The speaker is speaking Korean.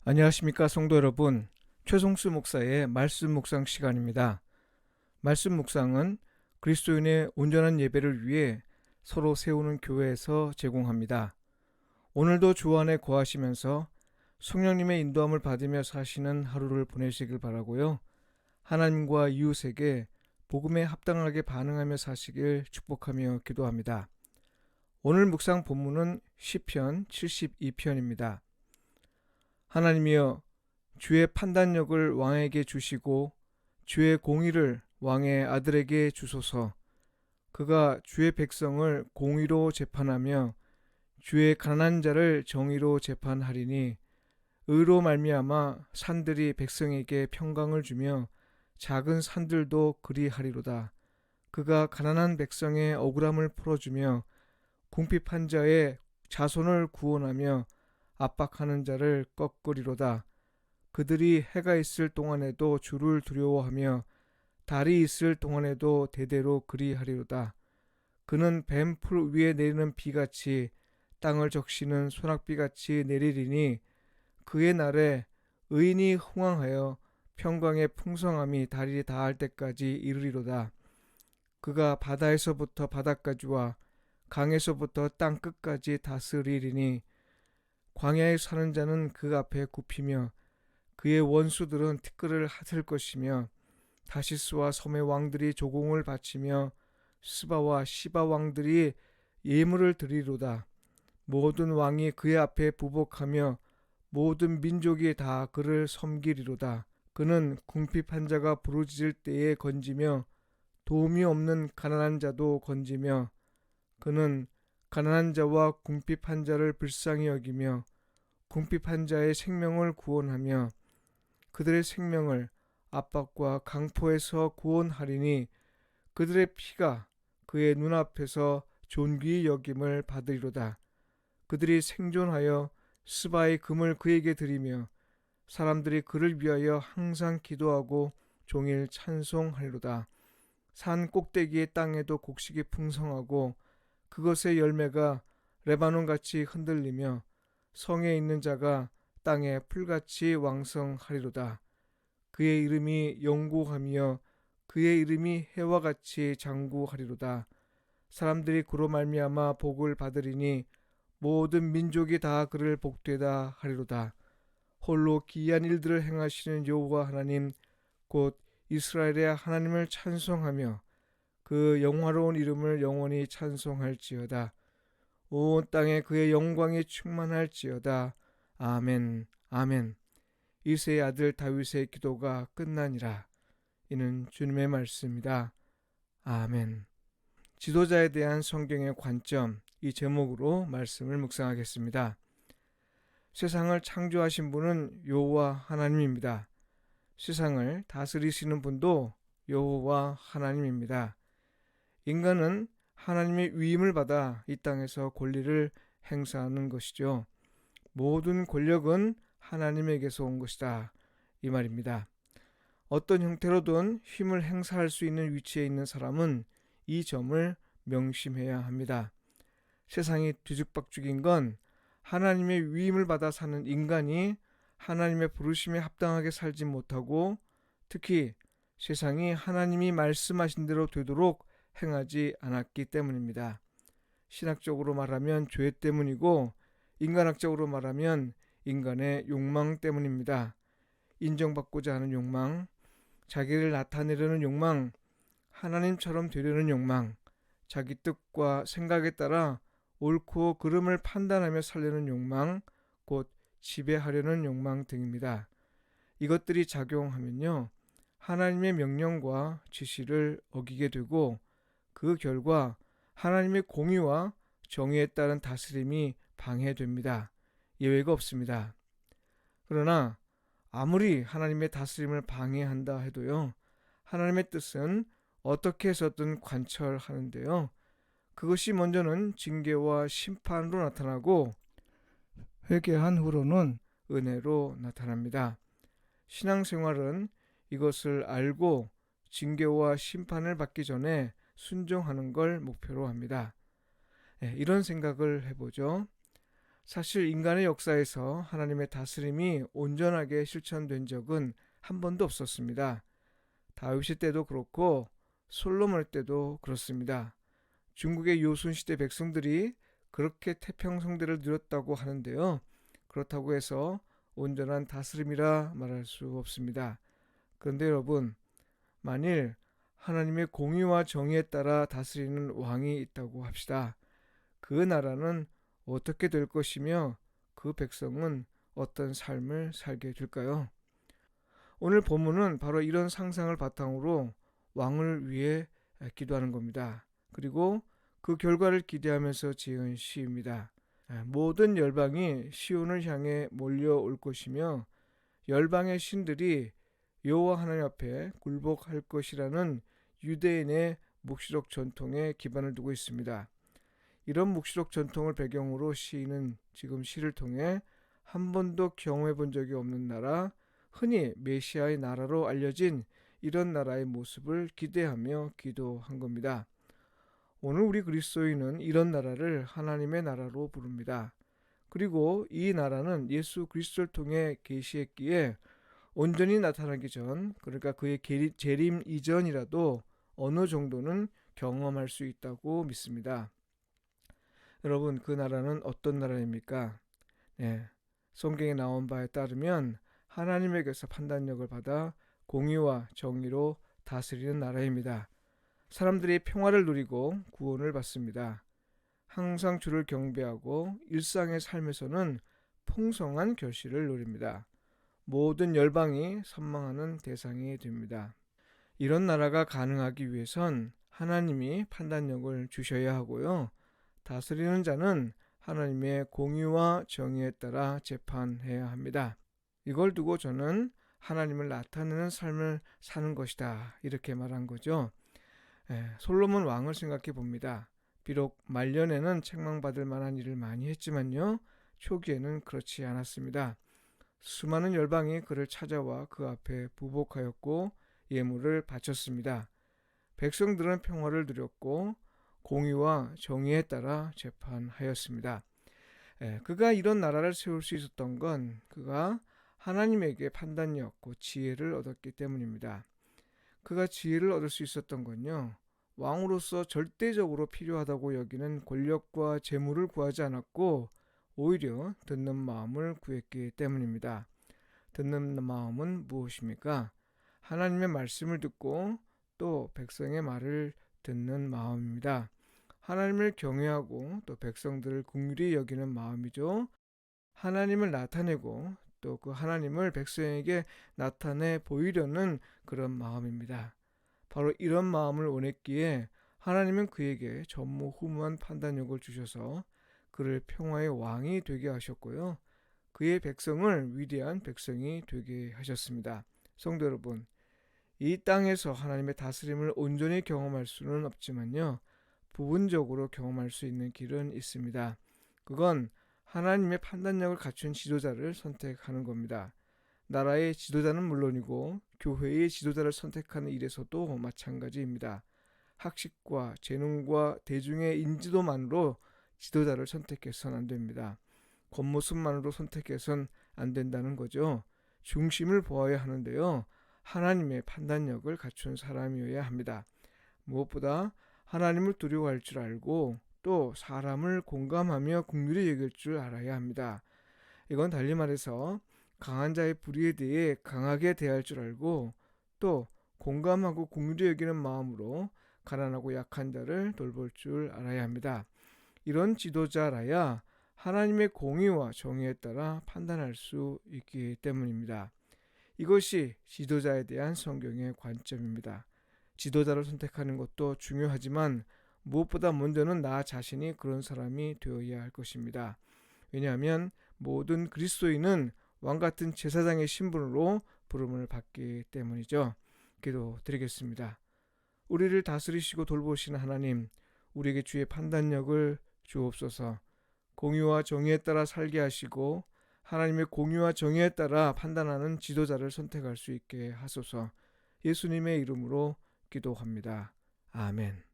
안녕하십니까 성도 여러분. 최송수 목사의 말씀 묵상 시간입니다. 말씀 묵상은 그리스도인의 온전한 예배를 위해 서로 세우는 교회에서 제공합니다. 오늘도 주 안에 거하시면서 성령님의 인도함을 받으며 사시는 하루를 보내시길 바라고요. 하나님과 이웃에게 복음에 합당하게 반응하며 사시길 축복하며 기도합니다. 오늘 묵상 본문은 시편 72편입니다. 하나님이여, 주의 판단력을 왕에게 주시고 주의 공의를 왕의 아들에게 주소서. 그가 주의 백성을 공의로 재판하며 주의 가난한 자를 정의로 재판하리니, 의로 말미암아 산들이 백성에게 평강을 주며 작은 산들도 그리하리로다. 그가 가난한 백성의 억울함을 풀어주며 궁핍한 자의 자손을 구원하며 압박하는 자를 꺾으리로다. 그들이 해가 있을 동안에도 주를 두려워하며 달이 있을 동안에도 대대로 그리하리로다. 그는 뱀풀 위에 내리는 비같이 땅을 적시는 소낙비같이 내리리니, 그의 날에 의인이 흥왕하여 평강의 풍성함이 다리 닿을 때까지 이르리로다. 그가 바다에서부터 바다까지와 강에서부터 땅 끝까지 다스리리니, 광야에 사는 자는 그 앞에 굽히며 그의 원수들은 티끌을 핫을 것이며, 다시스와 섬의 왕들이 조공을 바치며 스바와 시바 왕들이 예물을 드리로다. 모든 왕이 그의 앞에 부복하며 모든 민족이 다 그를 섬기리로다. 그는 궁핍한 자가 부르짖을 때에 건지며 도움이 없는 가난한 자도 건지며, 그는 가난한 자와 궁핍한 자를 불쌍히 여기며 궁핍한 자의 생명을 구원하며 그들의 생명을 압박과 강포에서 구원하리니, 그들의 피가 그의 눈앞에서 존귀히 여김을 받으리로다. 그들이 생존하여 스바의 금을 그에게 드리며 사람들이 그를 위하여 항상 기도하고 종일 찬송하리로다. 산 꼭대기의 땅에도 곡식이 풍성하고 그것의 열매가 레바논같이 흔들리며 성에 있는 자가 땅에 풀같이 왕성하리로다. 그의 이름이 영구하며 그의 이름이 해와 같이 장구하리로다. 사람들이 그로 말미암아 복을 받으리니 모든 민족이 다 그를 복되다 하리로다. 홀로 기이한 일들을 행하시는 여호와 하나님 곧 이스라엘의 하나님을 찬송하며 그 영화로운 이름을 영원히 찬송할지어다. 온 땅에 그의 영광이 충만할지어다. 아멘, 아멘. 이새의 아들 다윗의 기도가 끝나니라. 이는 주님의 말씀입니다. 아멘. 지도자에 대한 성경의 관점, 이 제목으로 말씀을 묵상하겠습니다. 세상을 창조하신 분은 여호와 하나님입니다. 세상을 다스리시는 분도 여호와 하나님입니다. 인간은 하나님의 위임을 받아 이 땅에서 권리를 행사하는 것이죠. 모든 권력은 하나님에게서 온 것이다, 이 말입니다. 어떤 형태로든 힘을 행사할 수 있는 위치에 있는 사람은 이 점을 명심해야 합니다. 세상이 뒤죽박죽인 건 하나님의 위임을 받아 사는 인간이 하나님의 부르심에 합당하게 살지 못하고, 특히 세상이 하나님이 말씀하신 대로 되도록 행하지 않았기 때문입니다. 신학적으로 말하면 죄 때문이고, 인간학적으로 말하면 인간의 욕망 때문입니다. 인정받고자 하는 욕망, 자기를 나타내려는 욕망, 하나님처럼 되려는 욕망, 자기 뜻과 생각에 따라 옳고 그름을 판단하며 살려는 욕망, 곧 지배하려는 욕망 등입니다. 이것들이 작용하면요, 하나님의 명령과 지시를 어기게 되고, 그 결과 하나님의 공의와 정의에 따른 다스림이 방해됩니다. 예외가 없습니다. 그러나 아무리 하나님의 다스림을 방해한다 해도요, 하나님의 뜻은 어떻게 해서든 관철하는데요, 그것이 먼저는 징계와 심판으로 나타나고 회개한 후로는 은혜로 나타납니다. 신앙생활은 이것을 알고 징계와 심판을 받기 전에 순종하는 걸 목표로 합니다. 이런 생각을 해보죠. 사실 인간의 역사에서 하나님의 다스림이 온전하게 실천된 적은 한 번도 없었습니다. 다윗 때도 그렇고 솔로몬 때도 그렇습니다. 중국의 요순시대 백성들이 그렇게 태평성대를 누렸다고 하는데요. 그렇다고 해서 온전한 다스림이라 말할 수 없습니다. 그런데 여러분, 만일 하나님의 공의와 정의에 따라 다스리는 왕이 있다고 합시다. 그 나라는 어떻게 될 것이며 그 백성은 어떤 삶을 살게 될까요? 오늘 본문은 바로 이런 상상을 바탕으로 왕을 위해 기도하는 겁니다. 그리고 그 결과를 기대하면서 지은 시입니다. 모든 열방이 시온을 향해 몰려올 것이며 열방의 신들이 여호와 하나님 앞에 굴복할 것이라는 유대인의 묵시록 전통에 기반을 두고 있습니다. 이런 묵시록 전통을 배경으로 시인은 지금 시를 통해 한 번도 경험해 본 적이 없는 나라, 흔히 메시아의 나라로 알려진 이런 나라의 모습을 기대하며 기도한 겁니다. 오늘 우리 그리스도인은 이런 나라를 하나님의 나라로 부릅니다. 그리고 이 나라는 예수 그리스도를 통해 계시했기에 온전히 나타나기 전, 그러니까 그의 재림 이전이라도 어느 정도는 경험할 수 있다고 믿습니다. 여러분, 그 나라는 어떤 나라입니까? 네, 성경에 나온 바에 따르면 하나님에게서 판단력을 받아 공의와 정의로 다스리는 나라입니다. 사람들이 평화를 누리고 구원을 받습니다. 항상 주를 경배하고 일상의 삶에서는 풍성한 결실을 누립니다. 모든 열방이 선망하는 대상이 됩니다. 이런 나라가 가능하기 위해선 하나님이 판단력을 주셔야 하고요. 다스리는 자는 하나님의 공의와 정의에 따라 재판해야 합니다. 이걸 두고 저는 하나님을 나타내는 삶을 사는 것이다, 이렇게 말한 거죠. 솔로몬 왕을 생각해 봅니다. 비록 말년에는 책망받을 만한 일을 많이 했지만요, 초기에는 그렇지 않았습니다. 수많은 열방이 그를 찾아와 그 앞에 부복하였고 예물을 바쳤습니다. 백성들은 평화를 누렸고 공의와 정의에 따라 재판하였습니다. 그가 이런 나라를 세울 수 있었던 건 그가 하나님에게 판단력, 지혜를 얻었기 때문입니다. 그가 지혜를 얻을 수 있었던 건요, 왕으로서 절대적으로 필요하다고 여기는 권력과 재물을 구하지 않았고 오히려 듣는 마음을 구했기 때문입니다. 듣는 마음은 무엇입니까? 하나님의 말씀을 듣고 또 백성의 말을 듣는 마음입니다. 하나님을 경외하고 또 백성들을 긍휼히 여기는 마음이죠. 하나님을 나타내고 또 그 하나님을 백성에게 나타내 보이려는 그런 마음입니다. 바로 이런 마음을 원했기에 하나님은 그에게 전무후무한 판단력을 주셔서 그를 평화의 왕이 되게 하셨고요. 그의 백성을 위대한 백성이 되게 하셨습니다. 성도 여러분, 이 땅에서 하나님의 다스림을 온전히 경험할 수는 없지만요, 부분적으로 경험할 수 있는 길은 있습니다. 그건 하나님의 판단력을 갖춘 지도자를 선택하는 겁니다. 나라의 지도자는 물론이고 교회의 지도자를 선택하는 일에서도 마찬가지입니다. 학식과 재능과 대중의 인지도만으로 지도자를 선택해서는 안 됩니다. 겉모습만으로 선택해서는 안 된다는 거죠. 중심을 보아야 하는데요, 하나님의 판단력을 갖춘 사람이어야 합니다. 무엇보다 하나님을 두려워할 줄 알고 또 사람을 공감하며 긍휼히 여길 줄 알아야 합니다. 이건 달리 말해서 강한 자의 불의에 대해 강하게 대할 줄 알고 또 공감하고 긍휼히 여기는 마음으로 가난하고 약한 자를 돌볼 줄 알아야 합니다. 이런 지도자라야 하나님의 공의와 정의에 따라 판단할 수 있기 때문입니다. 이것이 지도자에 대한 성경의 관점입니다. 지도자를 선택하는 것도 중요하지만 무엇보다 먼저는 나 자신이 그런 사람이 되어야 할 것입니다. 왜냐하면 모든 그리스도인은 왕같은 제사장의 신분으로 부름을 받기 때문이죠. 기도드리겠습니다. 우리를 다스리시고 돌보시는 하나님, 우리에게 주의 판단력을 주옵소서. 공의와 정의에 따라 살게 하시고 하나님의 공의와 정의에 따라 판단하는 지도자를 선택할 수 있게 하소서. 예수님의 이름으로 기도합니다. 아멘.